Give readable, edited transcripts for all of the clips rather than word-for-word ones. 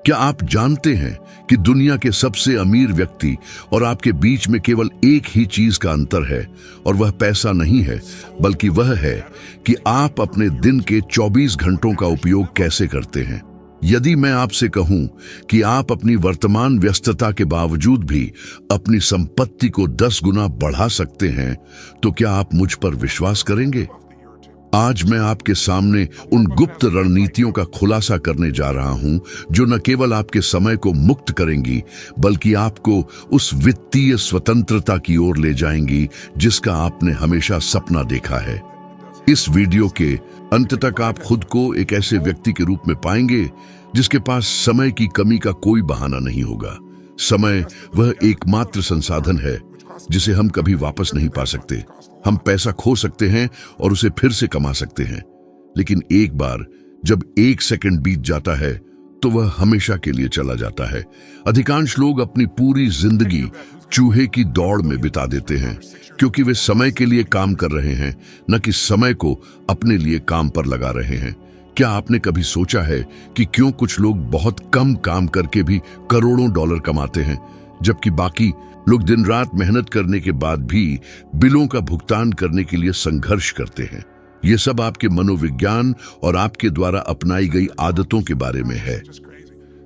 क्या आप जानते हैं कि दुनिया के सबसे अमीर व्यक्ति और आपके बीच में केवल एक ही चीज का अंतर है, और वह पैसा नहीं है, बल्कि वह है कि आप अपने दिन के 24 घंटों का उपयोग कैसे करते हैं। यदि मैं आपसे कहूं कि आप अपनी वर्तमान व्यस्तता के बावजूद भी अपनी संपत्ति को 10 गुना बढ़ा सकते हैं, तो क्या आप मुझ पर विश्वास करेंगे? आज मैं आपके सामने उन गुप्त रणनीतियों का खुलासा करने जा रहा हूं जो न केवल आपके समय को मुक्त करेंगी, बल्कि आपको उस वित्तीय स्वतंत्रता की ओर ले जाएंगी जिसका आपने हमेशा सपना देखा है। इस वीडियो के अंत तक आप खुद को एक ऐसे व्यक्ति के रूप में पाएंगे जिसके पास समय की कमी का कोई बहाना नहीं होगा। समय वह एकमात्र संसाधन है जिसे हम कभी वापस नहीं पा सकते। हम पैसा खो सकते हैं और उसे फिर से कमा सकते हैं, लेकिन एक बार जब 1 सेकंड बीत जाता है तो वह हमेशा के लिए चला जाता है। अधिकांश लोग अपनी पूरी जिंदगी चूहे की दौड़ में बिता देते हैं, क्योंकि वे समय के लिए काम कर रहे हैं, न कि समय को अपने लिए काम पर लगा रहे हैं। क्या आपने कभी सोचा है कि क्यों कुछ लोग बहुत कम काम करके भी करोड़ों डॉलर कमाते हैं, जबकि बाकी लोग दिन रात मेहनत करने के बाद भी बिलों का भुगतान करने के लिए संघर्ष करते हैं? ये सब आपके मनोविज्ञान और आपके द्वारा अपनाई गई आदतों के बारे में है।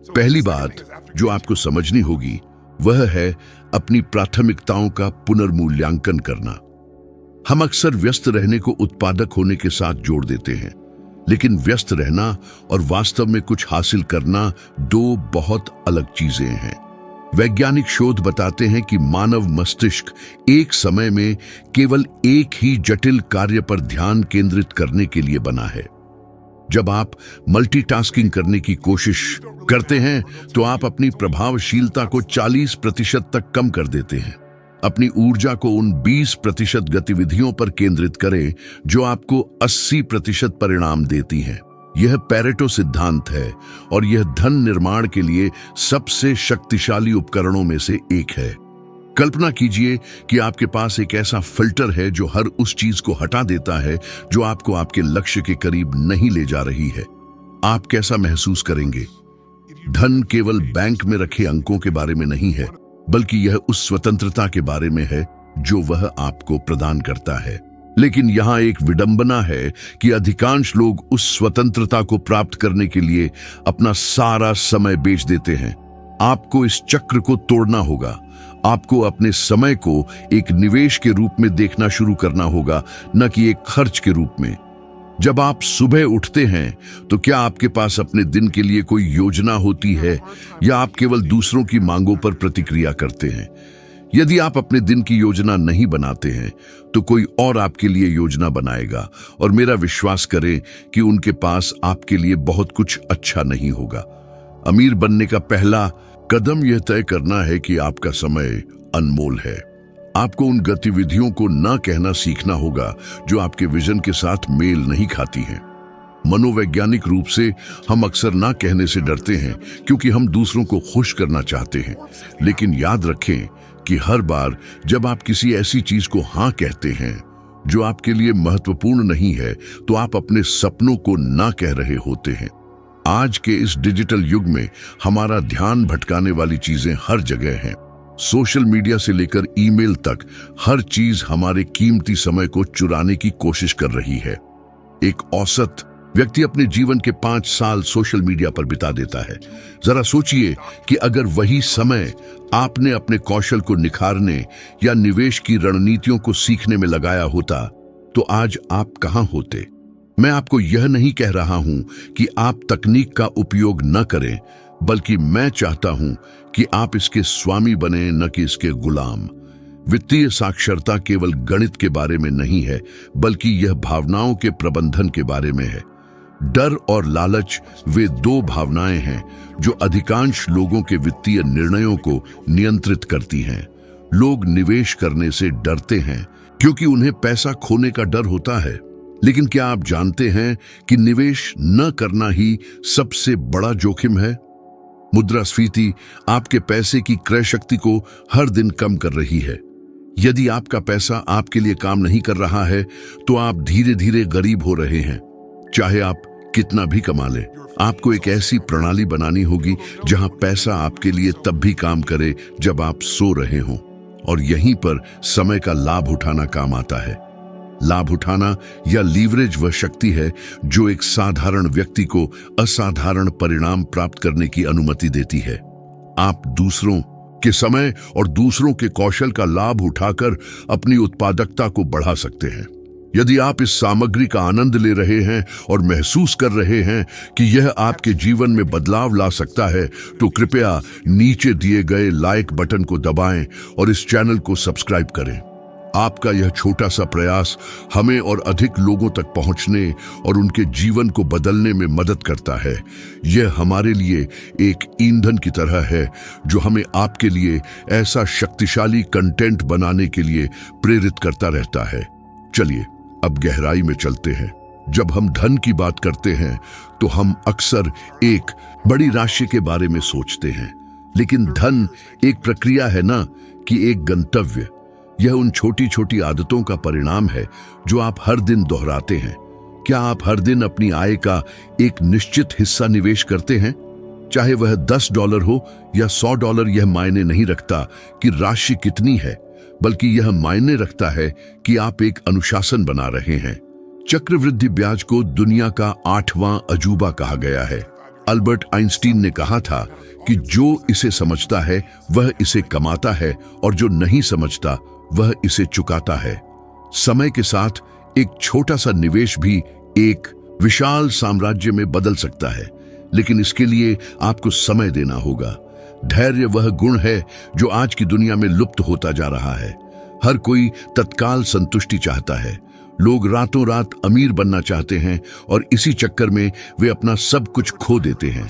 पहली बात जो आपको समझनी होगी वह है अपनी प्राथमिकताओं का पुनर्मूल्यांकन करना। हम अक्सर व्यस्त रहने को उत्पादक होने के साथ जोड़ देते हैं, लेकिन व्यस्त रहना और वास्तव में कुछ हासिल करना 2 बहुत अलग चीजें हैं। वैज्ञानिक शोध बताते हैं कि मानव मस्तिष्क एक समय में केवल एक ही जटिल कार्य पर ध्यान केंद्रित करने के लिए बना है। जब आप मल्टीटास्किंग करने की कोशिश करते हैं तो आप अपनी प्रभावशीलता को 40% तक कम कर देते हैं। अपनी ऊर्जा को उन 20% गतिविधियों पर केंद्रित करें जो आपको 80% परिणाम देती हैं। यह पेरेटो सिद्धांत है और यह धन निर्माण के लिए सबसे शक्तिशाली उपकरणों में से एक है। कल्पना कीजिए कि आपके पास एक ऐसा फिल्टर है जो हर उस चीज को हटा देता है जो आपको आपके लक्ष्य के करीब नहीं ले जा रही है। आप कैसा महसूस करेंगे? धन केवल बैंक में रखे अंकों के बारे में नहीं है, बल्कि यह उस स्वतंत्रता के बारे में है जो वह आपको प्रदान करता है। लेकिन यहाँ एक विडंबना है कि अधिकांश लोग उस स्वतंत्रता को प्राप्त करने के लिए अपना सारा समय बेच देते हैं। आपको इस चक्र को तोड़ना होगा। आपको अपने समय को एक निवेश के रूप में देखना शुरू करना होगा, न कि एक खर्च के रूप में। जब आप सुबह उठते हैं तो क्या आपके पास अपने दिन के लिए कोई योजना होती है, या आप केवल दूसरों की मांगों पर प्रतिक्रिया करते हैं? यदि आप अपने दिन की योजना नहीं बनाते हैं तो कोई और आपके लिए योजना बनाएगा, और मेरा विश्वास करें कि उनके पास आपके लिए बहुत कुछ अच्छा नहीं होगा। अमीर बनने का पहला कदम यह तय करना है कि आपका समय अनमोल है। आपको उन गतिविधियों को न कहना सीखना होगा जो आपके विजन के साथ मेल नहीं खाती हैं। मनोवैज्ञानिक रूप से हम अक्सर ना कहने से डरते हैं क्योंकि हम दूसरों को खुश करना चाहते हैं, लेकिन याद रखें कि हर बार जब आप किसी ऐसी चीज को हाँ कहते हैं जो आपके लिए महत्वपूर्ण नहीं है, तो आप अपने सपनों को ना कह रहे होते हैं। आज के इस डिजिटल युग में हमारा ध्यान भटकाने वाली चीजें हर जगह हैं। सोशल मीडिया से लेकर ईमेल तक हर चीज हमारे कीमती समय को चुराने की कोशिश कर रही है। एक औसत व्यक्ति अपने जीवन के 5 साल सोशल मीडिया पर बिता देता है। जरा सोचिए कि अगर वही समय आपने अपने कौशल को निखारने या निवेश की रणनीतियों को सीखने में लगाया होता, तो आज आप कहां होते? मैं आपको यह नहीं कह रहा हूं कि आप तकनीक का उपयोग न करें, बल्कि मैं चाहता हूं कि आप इसके स्वामी बने, न कि इसके गुलाम। वित्तीय साक्षरता केवल गणित के बारे में नहीं है, बल्कि यह भावनाओं के प्रबंधन के बारे में है। डर और लालच वे 2 भावनाएं हैं जो अधिकांश लोगों के वित्तीय निर्णयों को नियंत्रित करती हैं। लोग निवेश करने से डरते हैं क्योंकि उन्हें पैसा खोने का डर होता है, लेकिन क्या आप जानते हैं कि निवेश न करना ही सबसे बड़ा जोखिम है? मुद्रास्फीति आपके पैसे की क्रय शक्ति को हर दिन कम कर रही है। यदि आपका पैसा आपके लिए काम नहीं कर रहा है, तो आप धीरे धीरे गरीब हो रहे हैं। चाहे आप कितना भी कमा लें। आपको एक ऐसी प्रणाली बनानी होगी जहां पैसा आपके लिए तब भी काम करे जब आप सो रहे हों, और यहीं पर समय का लाभ उठाना काम आता है। लाभ उठाना या लीवरेज वह शक्ति है जो एक साधारण व्यक्ति को असाधारण परिणाम प्राप्त करने की अनुमति देती है। आप दूसरों के समय और दूसरों के कौशल का लाभ उठाकर अपनी उत्पादकता को बढ़ा सकते हैं। यदि आप इस सामग्री का आनंद ले रहे हैं और महसूस कर रहे हैं कि यह आपके जीवन में बदलाव ला सकता है, तो कृपया नीचे दिए गए लाइक बटन को दबाएं और इस चैनल को सब्सक्राइब करें। आपका यह छोटा सा प्रयास हमें और अधिक लोगों तक पहुंचने और उनके जीवन को बदलने में मदद करता है। यह हमारे लिए एक ईंधन की तरह है जो हमें आपके लिए ऐसा शक्तिशाली कंटेंट बनाने के लिए प्रेरित करता रहता है। चलिए अब गहराई में चलते हैं। जब हम धन की बात करते हैं तो हम अक्सर एक बड़ी राशि के बारे में सोचते हैं, लेकिन धन एक प्रक्रिया है ना कि एक गंतव्य। यह उन छोटी छोटी आदतों का परिणाम है जो आप हर दिन दोहराते हैं। क्या आप हर दिन अपनी आय का एक निश्चित हिस्सा निवेश करते हैं? चाहे वह $10 हो या $100, यह मायने नहीं रखता कि राशि कितनी है, बल्कि यह मायने रखता है कि आप एक अनुशासन बना रहे हैं। चक्रवृद्धि ब्याज को दुनिया का 8वां अजूबा कहा गया है। अल्बर्ट आइंस्टीन ने कहा था कि जो इसे समझता है वह इसे कमाता है, और जो नहीं समझता वह इसे चुकाता है। समय के साथ एक छोटा सा निवेश भी एक विशाल साम्राज्य में बदल सकता है, लेकिन इसके लिए आपको समय देना होगा। धैर्य वह गुण है जो आज की दुनिया में लुप्त होता जा रहा है। हर कोई तत्काल संतुष्टि चाहता है। लोग रातों रात अमीर बनना चाहते हैं और इसी चक्कर में वे अपना सब कुछ खो देते हैं।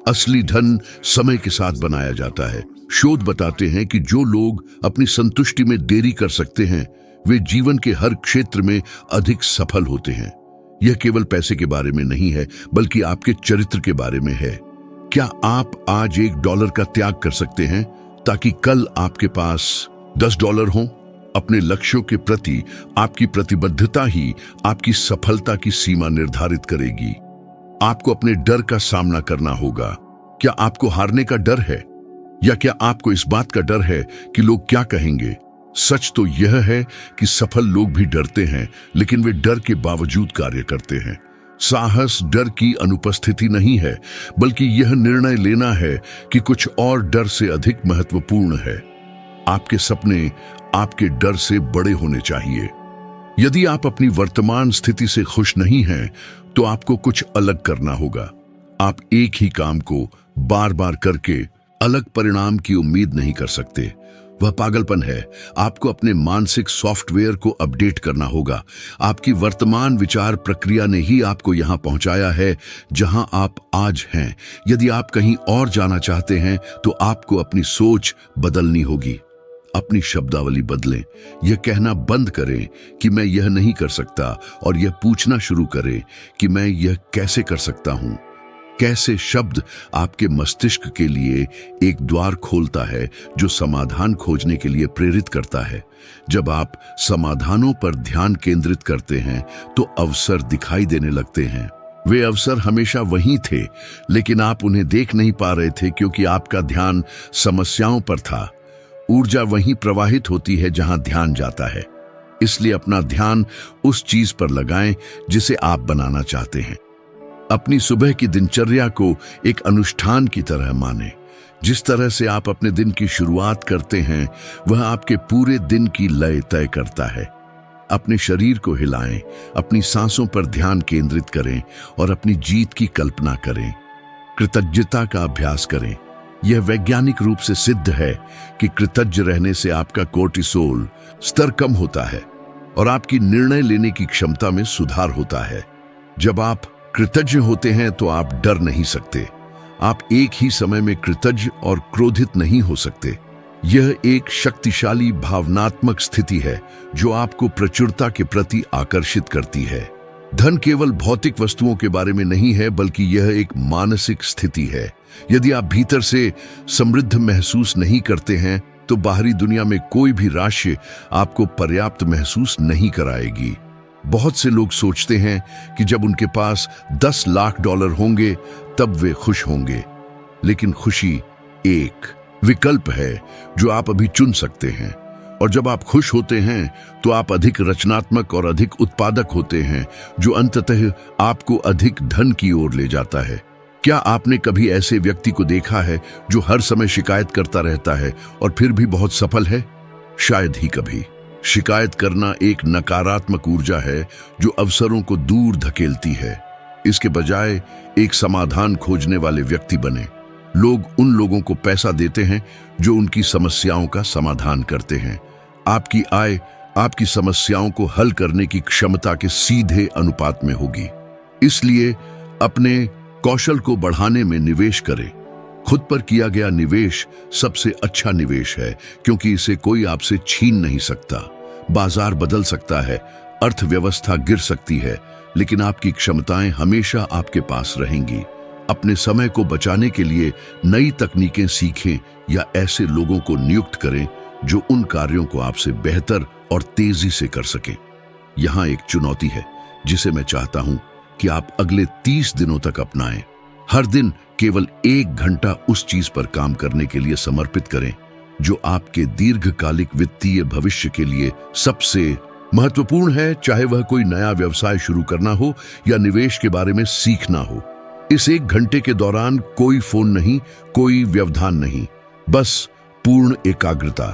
असली धन समय के साथ बनाया जाता है। शोध बताते हैं कि जो लोग अपनी संतुष्टि में देरी कर सकते हैं वे जीवन के हर क्षेत्र में अधिक सफल होते हैं। यह केवल पैसे के बारे में नहीं है, बल्कि आपके चरित्र के बारे में है। क्या आप आज $1 का त्याग कर सकते हैं ताकि कल आपके पास $10 हों? अपने लक्ष्यों के प्रति आपकी प्रतिबद्धता ही आपकी सफलता की सीमा निर्धारित करेगी। आपको अपने डर का सामना करना होगा। क्या आपको हारने का डर है, या क्या आपको इस बात का डर है कि लोग क्या कहेंगे? सच तो यह है कि सफल लोग भी डरते हैं, लेकिन वे डर के बावजूद कार्य करते हैं। साहस डर की अनुपस्थिति नहीं है, बल्कि यह निर्णय लेना है कि कुछ और डर से अधिक महत्वपूर्ण है। आपके सपने आपके डर से बड़े होने चाहिए। यदि आप अपनी वर्तमान स्थिति से खुश नहीं हैं, तो आपको कुछ अलग करना होगा। आप एक ही काम को बार बार करके अलग परिणाम की उम्मीद नहीं कर सकते। वह पागलपन है। आपको अपने मानसिक सॉफ्टवेयर को अपडेट करना होगा। आपकी वर्तमान विचार प्रक्रिया ने ही आपको यहां पहुंचाया है जहां आप आज हैं। यदि आप कहीं और जाना चाहते हैं तो आपको अपनी सोच बदलनी होगी। अपनी शब्दावली बदलें। यह कहना बंद करें कि मैं यह नहीं कर सकता, और यह पूछना शुरू करें कि मैं यह कैसे कर सकता हूं। कैसे शब्द आपके मस्तिष्क के लिए एक द्वार खोलता है जो समाधान खोजने के लिए प्रेरित करता है। जब आप समाधानों पर ध्यान केंद्रित करते हैं तो अवसर दिखाई देने लगते हैं। वे अवसर हमेशा वहीं थे, लेकिन आप उन्हें देख नहीं पा रहे थे क्योंकि आपका ध्यान समस्याओं पर था। ऊर्जा वहीं प्रवाहित होती है जहां ध्यान जाता है। इसलिए अपना ध्यान उस चीज पर लगाएं जिसे आप बनाना चाहते हैं। अपनी सुबह की दिनचर्या को एक अनुष्ठान की तरह मानें। जिस तरह से आप अपने दिन की शुरुआत करते हैं वह आपके पूरे दिन की लय तय करता है। अपने शरीर को हिलाएं, अपनी सांसों पर ध्यान केंद्रित करें और अपनी जीत की कल्पना करें। कृतज्ञता का अभ्यास करें। यह वैज्ञानिक रूप से सिद्ध है कि कृतज्ञ रहने से आपका कोर्टिसोल स्तर कम होता है और आपकी निर्णय लेने की क्षमता में सुधार होता है। जब आप कृतज्ञ होते हैं तो आप डर नहीं सकते। आप एक ही समय में कृतज्ञ और क्रोधित नहीं हो सकते। यह एक शक्तिशाली भावनात्मक स्थिति है जो आपको प्रचुरता के प्रति आकर्षित करती है। धन केवल भौतिक वस्तुओं के बारे में नहीं है, बल्कि यह एक मानसिक स्थिति है। यदि आप भीतर से समृद्ध महसूस नहीं करते हैं तो बाहरी दुनिया में कोई भी राशि आपको पर्याप्त महसूस नहीं कराएगी। बहुत से लोग सोचते हैं कि जब उनके पास 10 लाख डॉलर होंगे तब वे खुश होंगे, लेकिन खुशी एक विकल्प है जो आप अभी चुन सकते हैं। और जब आप खुश होते हैं तो आप अधिक रचनात्मक और अधिक उत्पादक होते हैं, जो अंततः आपको अधिक धन की ओर ले जाता है। क्या आपने कभी ऐसे व्यक्ति को देखा है जो हर समय शिकायत करता रहता है और फिर भी बहुत सफल है? शायद ही कभी। शिकायत करना एक नकारात्मक ऊर्जा है जो अवसरों को दूर धकेलती है। इसके बजाय एक समाधान खोजने वाले व्यक्ति बने। लोग उन लोगों को पैसा देते हैं जो उनकी समस्याओं का समाधान करते हैं। आपकी आय आपकी समस्याओं को हल करने की क्षमता के सीधे अनुपात में होगी। इसलिए अपने कौशल को बढ़ाने में निवेश करें। खुद पर किया गया निवेश सबसे अच्छा निवेश है, क्योंकि इसे कोई आपसे छीन नहीं सकता। बाजार बदल सकता है, अर्थव्यवस्था गिर सकती है, लेकिन आपकी क्षमताएं हमेशा आपके पास रहेंगी। अपने समय को बचाने के लिए नई तकनीकें सीखें या ऐसे लोगों को नियुक्त करें जो उन कार्यों को आपसे बेहतर और तेजी से कर सकें। यहां एक चुनौती है जिसे मैं चाहता हूं कि आप अगले 30 दिनों तक अपनाएं। हर दिन केवल 1 घंटा उस चीज पर काम करने के लिए समर्पित करें जो आपके दीर्घकालिक वित्तीय भविष्य के लिए सबसे महत्वपूर्ण है, चाहे वह कोई नया व्यवसाय शुरू करना हो या निवेश के बारे में सीखना हो। इस 1 घंटे के दौरान कोई फोन नहीं, कोई व्यवधान नहीं, बस पूर्ण एकाग्रता।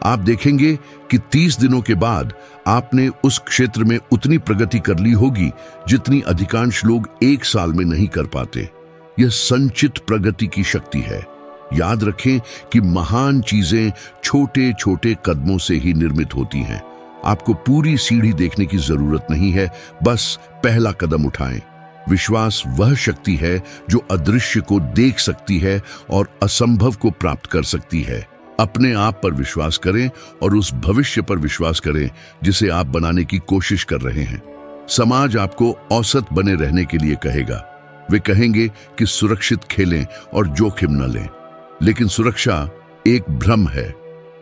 आप देखेंगे कि 30 दिनों के बाद आपने उस क्षेत्र में उतनी प्रगति कर ली होगी जितनी अधिकांश लोग 1 साल में नहीं कर पाते। यह संचित प्रगति की शक्ति है। याद रखें कि महान चीजें छोटे छोटे कदमों से ही निर्मित होती हैं। आपको पूरी सीढ़ी देखने की जरूरत नहीं है, बस पहला कदम उठाएं। विश्वास वह शक्ति है जो अदृश्य को देख सकती है और असंभव को प्राप्त कर सकती है। अपने आप पर विश्वास करें और उस भविष्य पर विश्वास करें जिसे आप बनाने की कोशिश कर रहे हैं। समाज आपको औसत बने रहने के लिए कहेगा। वे कहेंगे कि सुरक्षित खेलें और जोखिम न लें, लेकिन सुरक्षा एक भ्रम है।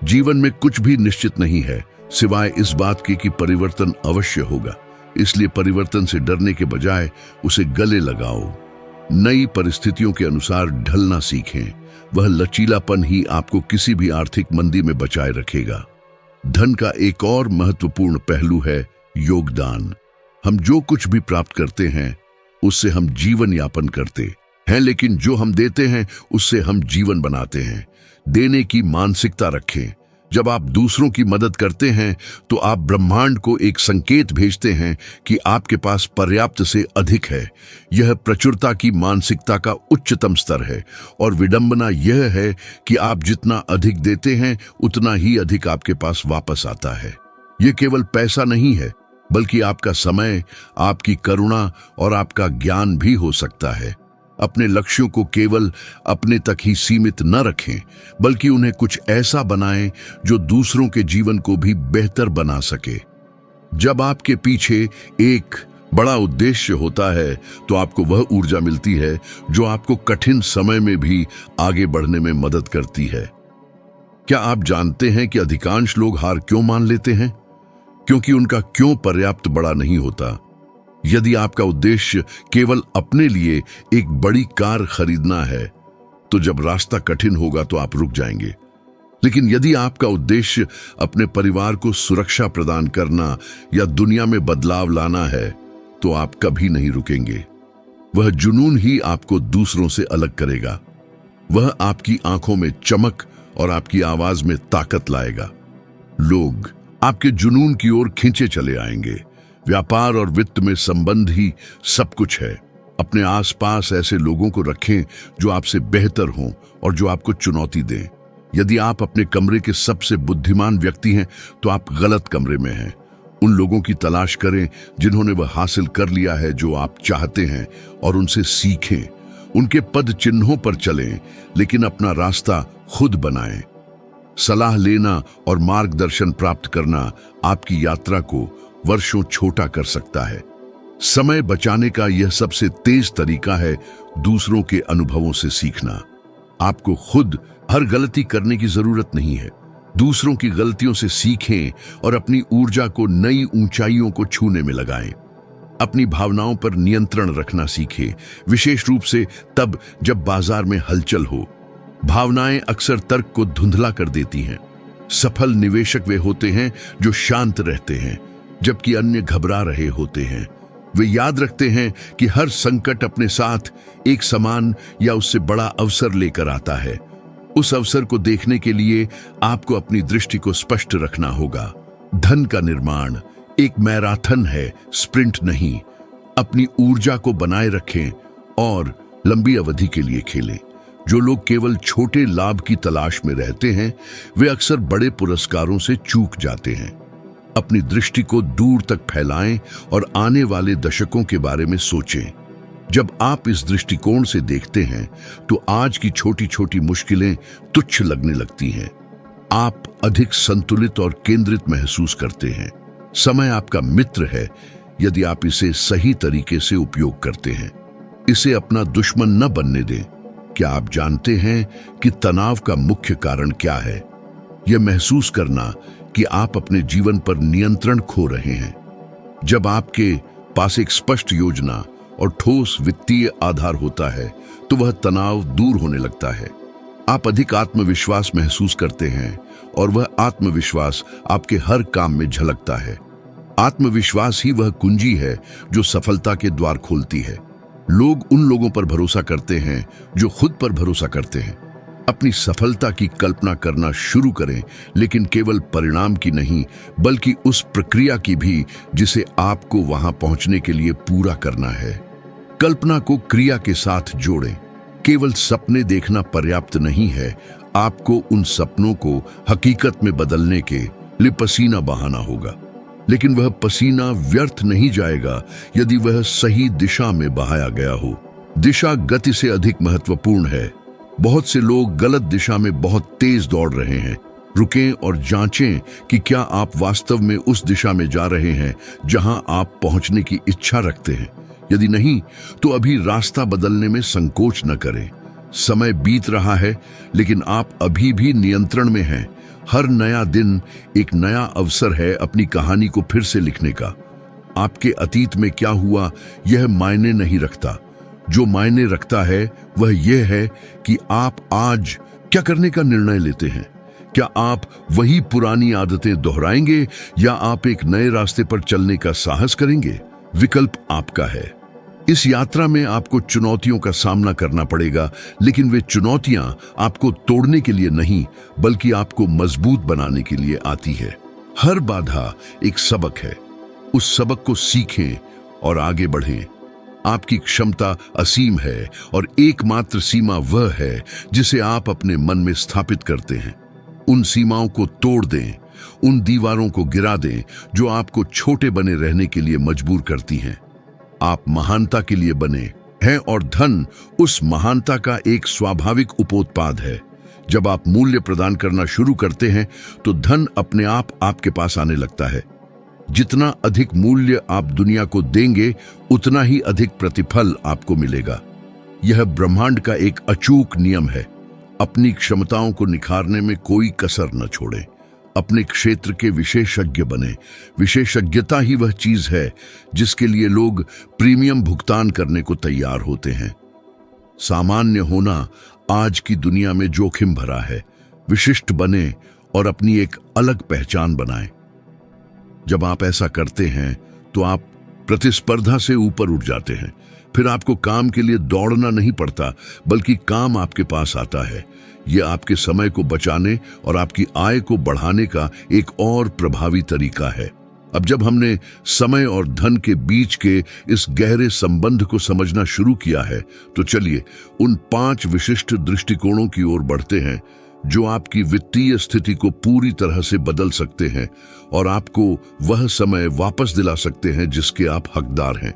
जीवन में कुछ भी निश्चित नहीं है सिवाय इस बात के कि परिवर्तन अवश्य होगा। इसलिए परिवर्तन से डरने के बजाय उसे गले लगाओ। नई परिस्थितियों के अनुसार ढलना सीखें। वह लचीलापन ही आपको किसी भी आर्थिक मंदी में बचाए रखेगा। धन का एक और महत्वपूर्ण पहलू है योगदान। हम जो कुछ भी प्राप्त करते हैं उससे हम जीवन यापन करते हैं, लेकिन जो हम देते हैं उससे हम जीवन बनाते हैं। देने की मानसिकता रखें। जब आप दूसरों की मदद करते हैं तो आप ब्रह्मांड को एक संकेत भेजते हैं कि आपके पास पर्याप्त से अधिक है। यह प्रचुरता की मानसिकता का उच्चतम स्तर है और विडंबना यह है कि आप जितना अधिक देते हैं उतना ही अधिक आपके पास वापस आता है। यह केवल पैसा नहीं है, बल्कि आपका समय, आपकी करुणा और आपका ज्ञान भी हो सकता है। अपने लक्ष्यों को केवल अपने तक ही सीमित न रखें, बल्कि उन्हें कुछ ऐसा बनाएं जो दूसरों के जीवन को भी बेहतर बना सके। जब आपके पीछे एक बड़ा उद्देश्य होता है तो आपको वह ऊर्जा मिलती है जो आपको कठिन समय में भी आगे बढ़ने में मदद करती है। क्या आप जानते हैं कि अधिकांश लोग हार क्यों मान लेते हैं? क्योंकि उनका क्यों पर्याप्त बड़ा नहीं होता। यदि आपका उद्देश्य केवल अपने लिए एक बड़ी कार खरीदना है तो जब रास्ता कठिन होगा तो आप रुक जाएंगे। लेकिन यदि आपका उद्देश्य अपने परिवार को सुरक्षा प्रदान करना या दुनिया में बदलाव लाना है तो आप कभी नहीं रुकेंगे। वह जुनून ही आपको दूसरों से अलग करेगा। वह आपकी आंखों में चमक और आपकी आवाज में ताकत लाएगा। लोग आपके जुनून की ओर खींचे चले आएंगे। व्यापार और वित्त में संबंध ही सब कुछ है। अपने आसपास ऐसे लोगों को रखें जो आपसे बेहतर हों और जो आपको चुनौती दें। यदि आप अपने कमरे के सबसे बुद्धिमान व्यक्ति हैं तो आप गलत कमरे में हैं। उन लोगों की तलाश करें जिन्होंने वह हासिल कर लिया है जो आप चाहते हैं और उनसे सीखें। उनके पद चिन्हों पर चलें, लेकिन अपना रास्ता खुद बनाएं। सलाह लेना और मार्गदर्शन प्राप्त करना आपकी यात्रा को वर्षों छोटा कर सकता है। समय बचाने का यह सबसे तेज तरीका है दूसरों के अनुभवों से सीखना। आपको खुद हर गलती करने की जरूरत नहीं है। दूसरों की गलतियों से सीखें और अपनी ऊर्जा को नई ऊंचाइयों को छूने में लगाएं। अपनी भावनाओं पर नियंत्रण रखना सीखें, विशेष रूप से तब जब बाजार में हलचल हो। भावनाएं अक्सर तर्क को धुंधला कर देती हैं। सफल निवेशक वे होते हैं जो शांत रहते हैं, जबकि अन्य घबरा रहे होते हैं। वे याद रखते हैं कि हर संकट अपने साथ एक समान या उससे बड़ा अवसर लेकर आता है। उस अवसर को देखने के लिए आपको अपनी दृष्टि को स्पष्ट रखना होगा। धन का निर्माण एक मैराथन है, स्प्रिंट नहीं। अपनी ऊर्जा को बनाए रखें और लंबी अवधि के लिए खेलें। जो लोग केवल छोटे लाभ की तलाश में रहते हैं, वे अक्सर बड़े पुरस्कारों से चूक जाते हैं। अपनी दृष्टि को दूर तक फैलाएं और आने वाले दशकों के बारे में सोचें। जब आप इस दृष्टिकोण से देखते हैं तो आज की छोटी छोटी मुश्किलें तुच्छ लगने लगती हैं। आप अधिक संतुलित और केंद्रित महसूस करते हैं। समय आपका मित्र है यदि आप इसे सही तरीके से उपयोग करते हैं। इसे अपना दुश्मन न बनने दें। क्या आप जानते हैं कि तनाव का मुख्य कारण क्या है? यह महसूस करना कि आप अपने जीवन पर नियंत्रण खो रहे हैं। जब आपके पास एक स्पष्ट योजना और ठोस वित्तीय आधार होता है तो वह तनाव दूर होने लगता है। आप अधिक आत्मविश्वास महसूस करते हैं और वह आत्मविश्वास आपके हर काम में झलकता है। आत्मविश्वास ही वह कुंजी है जो सफलता के द्वार खोलती है। लोग उन लोगों पर भरोसा करते हैं जो खुद पर भरोसा करते हैं। अपनी सफलता की कल्पना करना शुरू करें, लेकिन केवल परिणाम की नहीं बल्कि उस प्रक्रिया की भी जिसे आपको वहां पहुंचने के लिए पूरा करना है। कल्पना को क्रिया के साथ जोड़ें। केवल सपने देखना पर्याप्त नहीं है, आपको उन सपनों को हकीकत में बदलने के लिए पसीना बहाना होगा। लेकिन वह पसीना व्यर्थ नहीं जाएगा यदि वह सही दिशा में बहाया गया हो। दिशा गति से अधिक महत्वपूर्ण है। बहुत से लोग गलत दिशा में बहुत तेज दौड़ रहे हैं। रुकें और जांचें कि क्या आप वास्तव में उस दिशा में जा रहे हैं जहां आप पहुंचने की इच्छा रखते हैं। यदि नहीं, तो अभी रास्ता बदलने में संकोच न करें। समय बीत रहा है, लेकिन आप अभी भी नियंत्रण में हैं। हर नया दिन एक नया अवसर है अपनी कहानी को फिर से लिखने का। आपके अतीत में क्या हुआ यह मायने नहीं रखता। जो मायने रखता है वह यह है कि आप आज क्या करने का निर्णय लेते हैं। क्या आप वही पुरानी आदतें दोहराएंगे या आप एक नए रास्ते पर चलने का साहस करेंगे? विकल्प आपका है। इस यात्रा में आपको चुनौतियों का सामना करना पड़ेगा, लेकिन वे चुनौतियां आपको तोड़ने के लिए नहीं बल्कि आपको मजबूत बनाने के लिए आती है। हर बाधा एक सबक है। उस सबक को सीखें और आगे बढ़ें। आपकी क्षमता असीम है और एकमात्र सीमा वह है जिसे आप अपने मन में स्थापित करते हैं। उन सीमाओं को तोड़ दें, उन दीवारों को गिरा दें जो आपको छोटे बने रहने के लिए मजबूर करती हैं। आप महानता के लिए बने हैं और धन उस महानता का एक स्वाभाविक उपोत्पाद है। जब आप मूल्य प्रदान करना शुरू करते हैं तो धन अपने आप आपके पास आने लगता है। जितना अधिक मूल्य आप दुनिया को देंगे, उतना ही अधिक प्रतिफल आपको मिलेगा। यह ब्रह्मांड का एक अचूक नियम है। अपनी क्षमताओं को निखारने में कोई कसर न छोड़ें। अपने क्षेत्र के विशेषज्ञ बने। विशेषज्ञता ही वह चीज है जिसके लिए लोग प्रीमियम भुगतान करने को तैयार होते हैं। सामान्य होना आज की दुनिया में जोखिम भरा है। विशिष्ट बने और अपनी एक अलग पहचान बनाएं। जब आप ऐसा करते हैं तो आप प्रतिस्पर्धा से ऊपर उठ जाते हैं। फिर आपको काम के लिए दौड़ना नहीं पड़ता, बल्कि काम आपके पास आता है। यह आपके समय को बचाने और आपकी आय को बढ़ाने का एक और प्रभावी तरीका है। अब जब हमने समय और धन के बीच के इस गहरे संबंध को समझना शुरू किया है, तो चलिए उन 5 विशिष्ट दृष्टिकोणों की ओर बढ़ते हैं जो आपकी वित्तीय स्थिति को पूरी तरह से बदल सकते हैं और आपको वह समय वापस दिला सकते हैं जिसके आप हकदार हैं।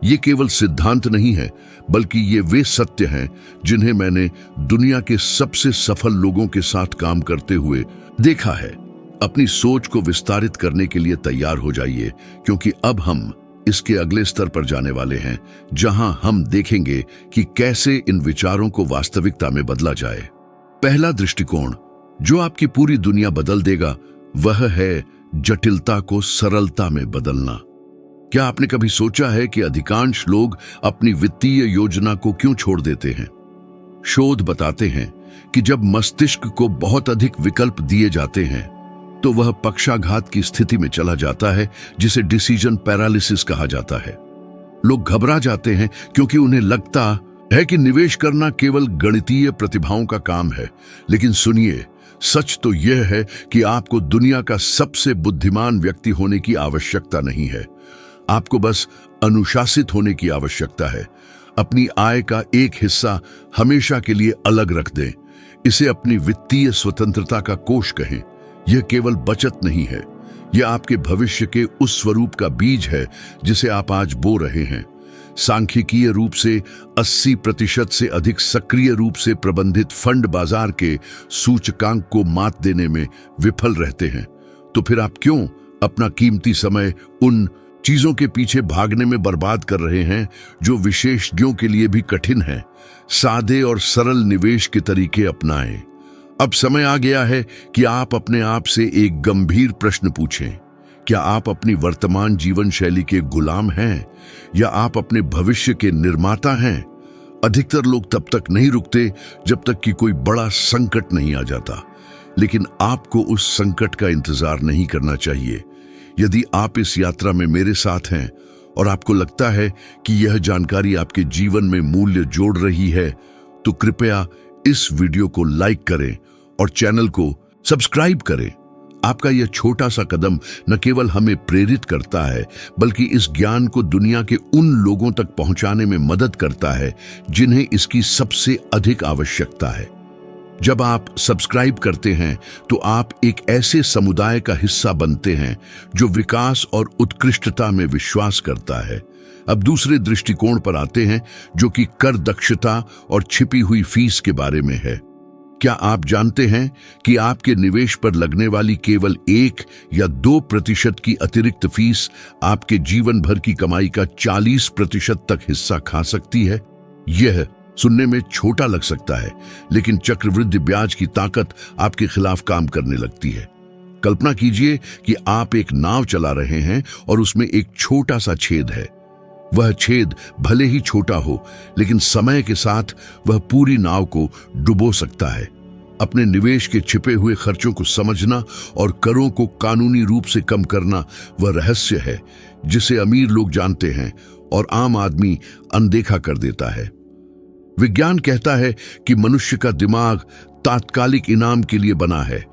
ये केवल सिद्धांत नहीं है, बल्कि ये वे सत्य हैं जिन्हें मैंने दुनिया के सबसे सफल लोगों के साथ काम करते हुए देखा है। अपनी सोच को विस्तारित करने के लिए तैयार हो जाइए, क्योंकि अब हम इसके अगले स्तर पर जाने वाले हैं, जहां हम देखेंगे कि कैसे इन विचारों को वास्तविकता में बदला जाए। पहला दृष्टिकोण, जो आपकी पूरी दुनिया बदल देगा वह है जटिलता को सरलता में बदलना। क्या आपने कभी सोचा है कि अधिकांश लोग अपनी वित्तीय योजना को क्यों छोड़ देते हैं? शोध बताते हैं कि जब मस्तिष्क को बहुत अधिक विकल्प दिए जाते हैं तो वह पक्षाघात की स्थिति में चला जाता है, जिसे डिसीजन पैरालिसिस कहा जाता है। लोग घबरा जाते हैं क्योंकि उन्हें लगता है कि निवेश करना केवल गणितीय प्रतिभाओं का काम है। लेकिन सुनिए, सच तो यह है कि आपको दुनिया का सबसे बुद्धिमान व्यक्ति होने की आवश्यकता नहीं है। आपको बस अनुशासित होने की आवश्यकता है। अपनी आय का एक हिस्सा हमेशा के लिए अलग रख दें। इसे अपनी वित्तीय स्वतंत्रता का कोष कहें। यह केवल बचत नहीं है, यह आपके भविष्य के उस स्वरूप का बीज है जिसे आप आज बो रहे हैं। सांख्यिकीय रूप से 80% से अधिक सक्रिय रूप से प्रबंधित फंड बाजार के सूचकांक को मात देने में विफल रहते हैं। तो फिर आप क्यों अपना कीमती समय उन चीजों के पीछे भागने में बर्बाद कर रहे हैं जो विशेषज्ञों के लिए भी कठिन है? सादे और सरल निवेश के तरीके अपनाएं। अब समय आ गया है कि आप अपने आप से एक गंभीर प्रश्न पूछें। क्या आप अपनी वर्तमान जीवन शैली के गुलाम हैं या आप अपने भविष्य के निर्माता हैं? अधिकतर लोग तब तक नहीं रुकते जब तक कि कोई बड़ा संकट नहीं आ जाता, लेकिन आपको उस संकट का इंतजार नहीं करना चाहिए। यदि आप इस यात्रा में मेरे साथ हैं और आपको लगता है कि यह जानकारी आपके जीवन में मूल्य जोड़ रही है, तो कृपया इस वीडियो को लाइक करें और चैनल को सब्सक्राइब करें। आपका यह छोटा सा कदम न केवल हमें प्रेरित करता है, बल्कि इस ज्ञान को दुनिया के उन लोगों तक पहुंचाने में मदद करता है जिन्हें इसकी सबसे अधिक आवश्यकता है। जब आप सब्सक्राइब करते हैं तो आप एक ऐसे समुदाय का हिस्सा बनते हैं जो विकास और उत्कृष्टता में विश्वास करता है। अब दूसरे दृष्टिकोण पर आते हैं, जो कि कर दक्षता और छिपी हुई फीस के बारे में है। क्या आप जानते हैं कि आपके निवेश पर लगने वाली केवल 1 या 2% की अतिरिक्त फीस आपके जीवन भर की कमाई का 40% तक हिस्सा खा सकती है? यह सुनने में छोटा लग सकता है, लेकिन चक्रवृद्धि ब्याज की ताकत आपके खिलाफ काम करने लगती है। कल्पना कीजिए कि आप एक नाव चला रहे हैं और उसमें एक छोटा सा छेद है। वह छेद भले ही छोटा हो, लेकिन समय के साथ वह पूरी नाव को डुबो सकता है। अपने निवेश के छिपे हुए खर्चों को समझना और करों को कानूनी रूप से कम करना वह रहस्य है जिसे अमीर लोग जानते हैं और आम आदमी अनदेखा कर देता है। विज्ञान कहता है कि मनुष्य का दिमाग तात्कालिक इनाम के लिए बना है,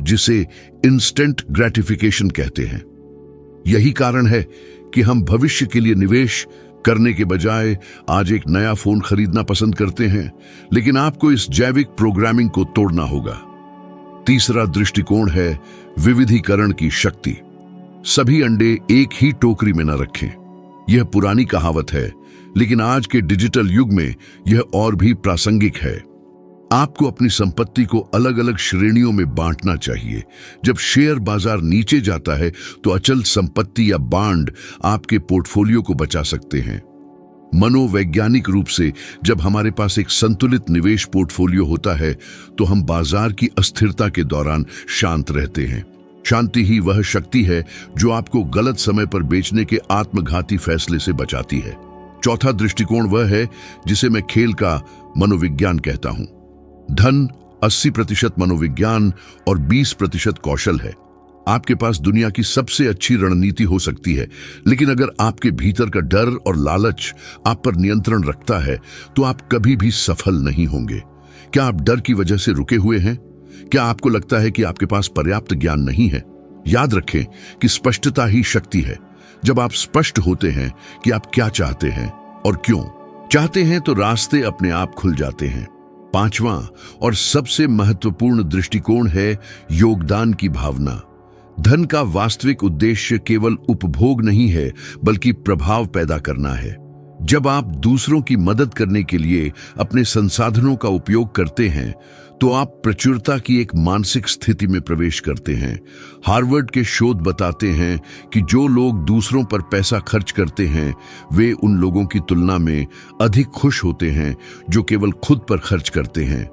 जिसे इंस्टेंट ग्रेटिफिकेशन कहते हैं। यही कारण है कि हम भविष्य के लिए निवेश करने के बजाय आज एक नया फोन खरीदना पसंद करते हैं। लेकिन आपको इस जैविक प्रोग्रामिंग को तोड़ना होगा। तीसरा दृष्टिकोण है विविधीकरण की शक्ति। सभी अंडे एक ही टोकरी में न रखें। यह पुरानी कहावत है, लेकिन आज के डिजिटल युग में यह और भी प्रासंगिक है। आपको अपनी संपत्ति को अलग अलग श्रेणियों में बांटना चाहिए। जब शेयर बाजार नीचे जाता है तो अचल संपत्ति या बॉन्ड आपके पोर्टफोलियो को बचा सकते हैं। मनोवैज्ञानिक रूप से जब हमारे पास एक संतुलित निवेश पोर्टफोलियो होता है तो हम बाजार की अस्थिरता के दौरान शांत रहते हैं। शांति ही वह शक्ति है जो आपको गलत समय पर बेचने के आत्मघाती फैसले से बचाती है। चौथा दृष्टिकोण वह है जिसे मैं खेल का मनोविज्ञान कहता हूं। धन 80% मनोविज्ञान और 20% कौशल है। आपके पास दुनिया की सबसे अच्छी रणनीति हो सकती है, लेकिन अगर आपके भीतर का डर और लालच आप पर नियंत्रण रखता है तो आप कभी भी सफल नहीं होंगे। क्या आप डर की वजह से रुके हुए हैं? क्या आपको लगता है कि आपके पास पर्याप्त ज्ञान नहीं है? याद रखें कि स्पष्टता ही शक्ति है। जब आप स्पष्ट होते हैं कि आप क्या चाहते हैं और क्यों चाहते हैं, तो रास्ते अपने आप खुल जाते हैं। पांचवां और सबसे महत्वपूर्ण दृष्टिकोण है योगदान की भावना। धन का वास्तविक उद्देश्य केवल उपभोग नहीं है, बल्कि प्रभाव पैदा करना है। जब आप दूसरों की मदद करने के लिए अपने संसाधनों का उपयोग करते हैं तो आप प्रचुरता की एक मानसिक स्थिति में प्रवेश करते हैं। हार्वर्ड के शोध बताते हैं कि जो लोग दूसरों पर पैसा खर्च करते हैं वे उन लोगों की तुलना में अधिक खुश होते हैं जो केवल खुद पर खर्च करते हैं।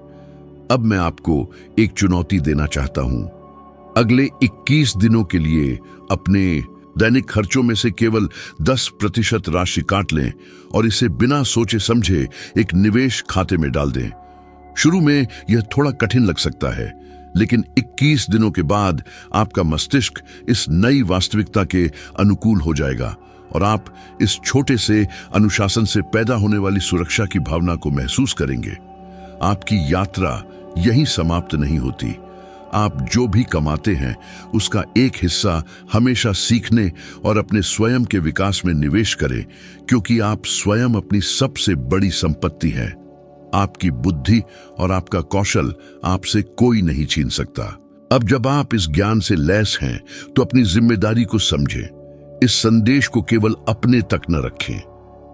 अब मैं आपको एक चुनौती देना चाहता हूं। अगले 21 दिनों के लिए अपने दैनिक खर्चों में से केवल 10% राशि काट लें और इसे बिना सोचे समझे एक निवेश खाते में डाल दें। शुरू में यह थोड़ा कठिन लग सकता है, लेकिन 21 दिनों के बाद आपका मस्तिष्क इस नई वास्तविकता के अनुकूल हो जाएगा और आप इस छोटे से अनुशासन से पैदा होने वाली सुरक्षा की भावना को महसूस करेंगे। आपकी यात्रा यहीं समाप्त नहीं होती। आप जो भी कमाते हैं उसका एक हिस्सा हमेशा सीखने और अपने स्वयं के विकास में निवेश करें, क्योंकि आप स्वयं अपनी सबसे बड़ी संपत्ति हैं। आपकी बुद्धि और आपका कौशल आपसे कोई नहीं छीन सकता। अब जब आप इस ज्ञान से लैस हैं तो अपनी जिम्मेदारी को समझें। इस संदेश को केवल अपने तक न रखें।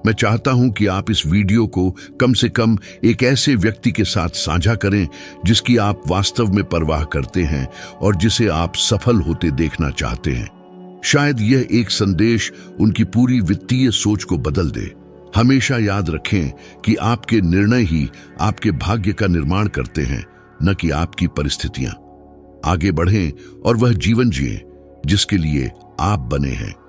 मैं चाहता हूं कि आप इस वीडियो को कम से कम एक ऐसे व्यक्ति के साथ साझा करें जिसकी आप वास्तव में परवाह करते हैं और जिसे आप सफल होते देखना चाहते हैं। शायद यह एक संदेश उनकी पूरी वित्तीय सोच को बदल दे। हमेशा याद रखें कि आपके निर्णय ही आपके भाग्य का निर्माण करते हैं, न कि आपकी परिस्थितियां। आगे बढ़ें और वह जीवन जिएं जिसके लिए आप बने हैं।